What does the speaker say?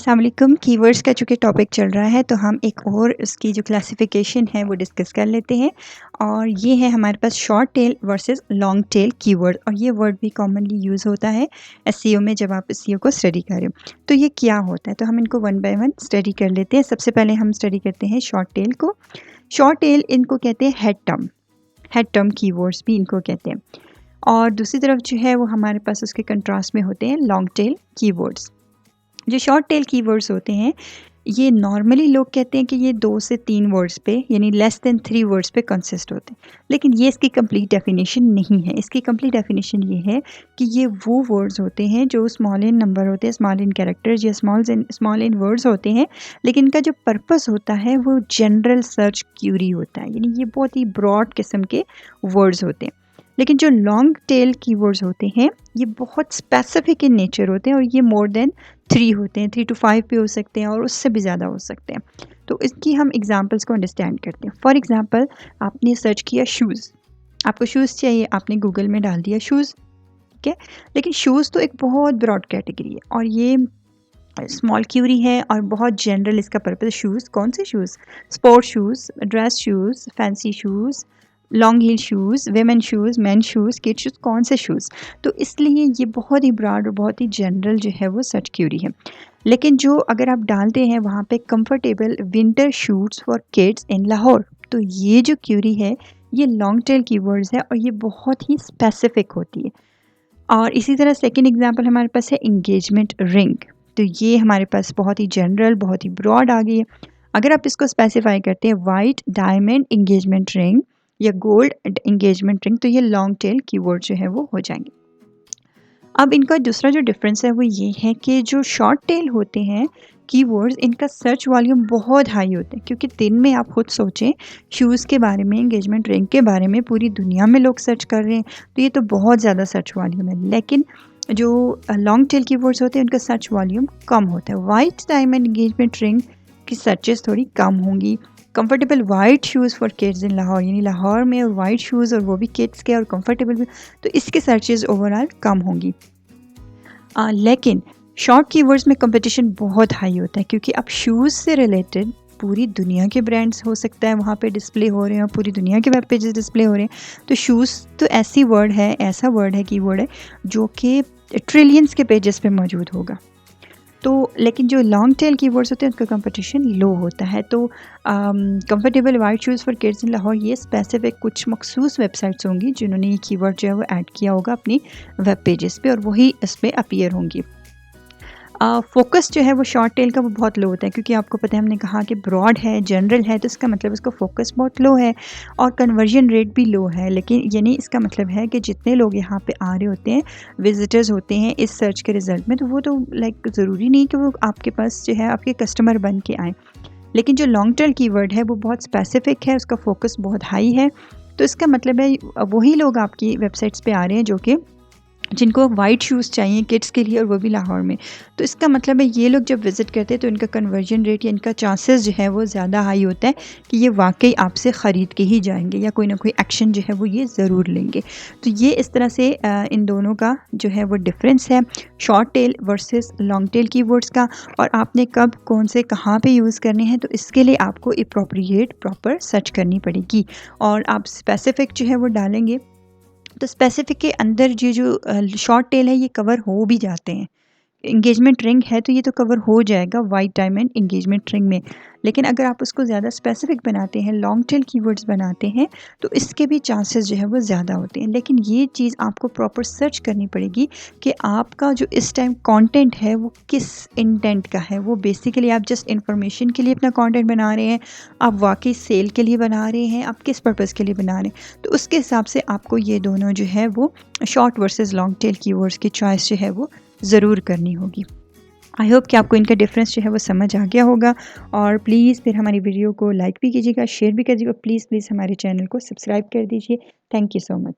अस्सलाम वालेकुम। कीवर्ड्स का चूँकि टॉपिक चल रहा है तो हम एक और उसकी जो क्लासिफ़िकेशन है वो डिस्कस कर लेते हैं और ये है हमारे पास short tail versus long tail keyword और ये वर्ड भी कॉमनली यूज़ होता है एसईओ में जब आप एसईओ को स्टडी कर रहे हो। तो ये क्या होता है? तो हम इनको वन बाय वन स्टडी कर लेते हैं। सबसे पहले हम स्टडी करते हैं शॉर्ट टेल को। शॉर्ट टेल इनको कहते हैं हेड टर्म कीवर्ड्स भी इनको कहते हैं और दूसरी तरफ जो है वो हमारे पास उसके कंट्रास्ट में होते हैं लॉन्ग टेल कीवर्ड्स। जो शॉर्ट टेल कीवर्ड्स होते हैं ये नॉर्मली लोग कहते हैं कि ये 2 से 3 वर्ड्स पे यानी लेस देन 3 वर्ड्स पे कंसिस्ट होते हैं, लेकिन ये इसकी कंप्लीट डेफिनेशन नहीं है। इसकी कंप्लीट डेफिनेशन ये है कि ये वो वर्ड्स होते हैं जो स्मॉल इन नंबर होते हैं, स्मॉल इन कैरेक्टर्स या स्मॉल इन वर्ड्स होते हैं, लेकिन इनका जो पर्पस होता है वो जनरल सर्च क्यूरी होता है, यानी ये बहुत ही ब्रॉड किस्म के वर्ड्स होते हैं। लेकिन जो लॉन्ग टेल कीवर्ड्स होते हैं ये बहुत स्पेसिफिक इन नेचर होते हैं और ये मोर देन 3 होते हैं, 3 to 5 भी हो सकते हैं और उससे भी ज़्यादा हो सकते हैं। तो इसकी हम एग्जांपल्स को अंडरस्टैंड करते हैं। फॉर एग्जांपल आपने सर्च किया शूज़, आपको शूज़ चाहिए, आपने गूगल में डाल दिया शूज़, ठीक है। लेकिन शूज़ तो एक बहुत ब्रॉड कैटेगरी है और ये स्मॉल क्यूरी है और बहुत जनरल इसका पर्पस। शूज़ कौन से shoes? Sport shoes, dress shoes, fancy shoes, long heal shoes, women shoes, main shoes, kid shoes, कौन से शूज़? तो इसलिए ये बहुत ही ब्रॉड और बहुत ही जनरल जो है वो सर्च क्यूरी है। लेकिन जो अगर आप डालते हैं वहाँ पे comfortable winter shoes for kids in Lahore, तो ये जो क्यूरी है ये लॉन्ग टेल कीवर्ड्स है और ये बहुत ही स्पेसिफिक होती है। और इसी तरह सेकंड एग्जांपल हमारे पास है एंगेजमेंट रिंग, तो ये हमारे पास बहुत ही जनरल, बहुत ही ब्रॉड आ गई है। अगर आप इसको स्पेसिफाई करते हैं वाइट डायमंड एंगेजमेंट रिंग या गोल्ड एंगेजमेंट रिंग, तो ये लॉन्ग टेल कीवर्ड जो है वो हो जाएंगे। अब इनका दूसरा जो डिफरेंस है वो ये है कि जो शॉर्ट टेल होते हैं कीवर्ड्स, इनका सर्च वॉल्यूम बहुत हाई होता है, क्योंकि दिन में आप खुद सोचें शूज़ के बारे में, एंगेजमेंट रिंग के बारे में पूरी दुनिया में लोग सर्च कर रहे हैं, तो ये तो बहुत ज़्यादा सर्च वॉल्यूम है। लेकिन जो लॉन्ग टेल कीवर्ड्स होते हैं उनका सर्च वॉल्यूम कम होता है। वाइट डायमंड एंगेजमेंट रिंग की सर्चेस थोड़ी कम होंगी। Comfortable white shoes for kids in Lahore, यानी लाहौर में और वाइट शूज़ और वो भी किड्स के और कंफर्टेबल भी, तो इसके सर्चेस ओवरऑल कम होंगी। लेकिन शॉर्ट कीवर्ड्स में कंपटीशन बहुत हाई होता है, क्योंकि अब शूज़ से रिलेटेड पूरी दुनिया के ब्रांड्स हो सकता है वहाँ पे डिस्प्ले हो रहे हैं और पूरी दुनिया के वेब पेजेस डिस्प्ले हो रहे हैं। तो शूज़ तो ऐसा वर्ड है कीवर्ड है जो कि ट्रिलियंस के पेजेस पे मौजूद होगा। तो लेकिन जो लॉन्ग टेल कीवर्ड्स होते हैं उनका कंपटीशन लो होता है। तो comfortable white shoes for kids in Lahore, ये स्पेसिफिक कुछ मखसूस वेबसाइट्स होंगी जिन्होंने ये कीवर्ड जो है वो ऐड किया होगा अपनी वेब पेजेस पे और वही इस पर अपीयर होंगी। फोकस जो है वो शॉर्ट टेल का वो बहुत लो होता है, क्योंकि आपको पता है हमने कहा कि ब्रॉड है, जनरल है, तो इसका मतलब इसका फोकस बहुत लो है और कन्वर्जन रेट भी लो है। लेकिन यानी इसका मतलब है कि जितने लोग यहाँ पे आ रहे होते हैं, विजिटर्स होते हैं इस सर्च के रिज़ल्ट में, तो वो तो लाइक ज़रूरी नहीं कि वो आपके पास जो है आपके कस्टमर बन के आएँ। लेकिन जो लॉन्ग टेल कीवर्ड है वो बहुत स्पेसिफिक है, उसका फोकस बहुत हाई है, तो इसका मतलब है वही लोग आपकी वेबसाइट्स पे आ रहे हैं जो कि जिनको वाइट शूज़ चाहिए किड्स के लिए और वो भी लाहौर में। तो इसका मतलब है ये लोग जब विज़िट करते हैं तो इनका कन्वर्जन रेट या इनका चांसेस जो है वो ज़्यादा हाई होता है कि ये वाकई आपसे ख़रीद के ही जाएंगे या कोई ना कोई एक्शन जो है वो ये ज़रूर लेंगे। तो ये इस तरह से इन दोनों का जो है वो डिफरेंस है, short tail versus long tell keywords का। और आपने कब कौन से कहाँ पे यूज़ करने हैं, तो इसके लिए आपको एप्रोप्रिएट प्रॉपर सर्च करनी पड़ेगी और आप स्पेसिफिक जो है वो डालेंगे तो स्पेसिफिक के अंदर ये जो शॉर्ट टेल है ये कवर हो भी जाते हैं। एंगेजमेंट रिंग है तो ये तो कवर हो जाएगा वाइट डायमंड एंगेजमेंट रिंग में, लेकिन अगर आप उसको ज़्यादा स्पेसिफिक बनाते हैं, लॉन्ग टेल कीवर्ड्स बनाते हैं, तो इसके भी चांसेस जो है वो ज़्यादा होते हैं। लेकिन ये चीज़ आपको प्रॉपर सर्च करनी पड़ेगी कि आपका जो इस टाइम कंटेंट है वो किस इंटेंट का है। वो बेसिकली आप जस्ट इन्फॉर्मेशन के लिए अपना कंटेंट बना रहे हैं, आप वाकई सेल के लिए बना रहे हैं, आप किस पर्पज़ के लिए बना रहे हैं, तो उसके हिसाब से आपको ये दोनों जो है वो short versus long tell keywords की चॉइस जो है वो ज़रूर करनी होगी। आई होप कि आपको इनका डिफरेंस जो है वो समझ आ गया होगा और प्लीज़ फिर हमारी वीडियो को लाइक भी कीजिएगा, शेयर भी कीजिएगा। प्लीज़ हमारे चैनल को सब्सक्राइब कर दीजिए। Thank you so much.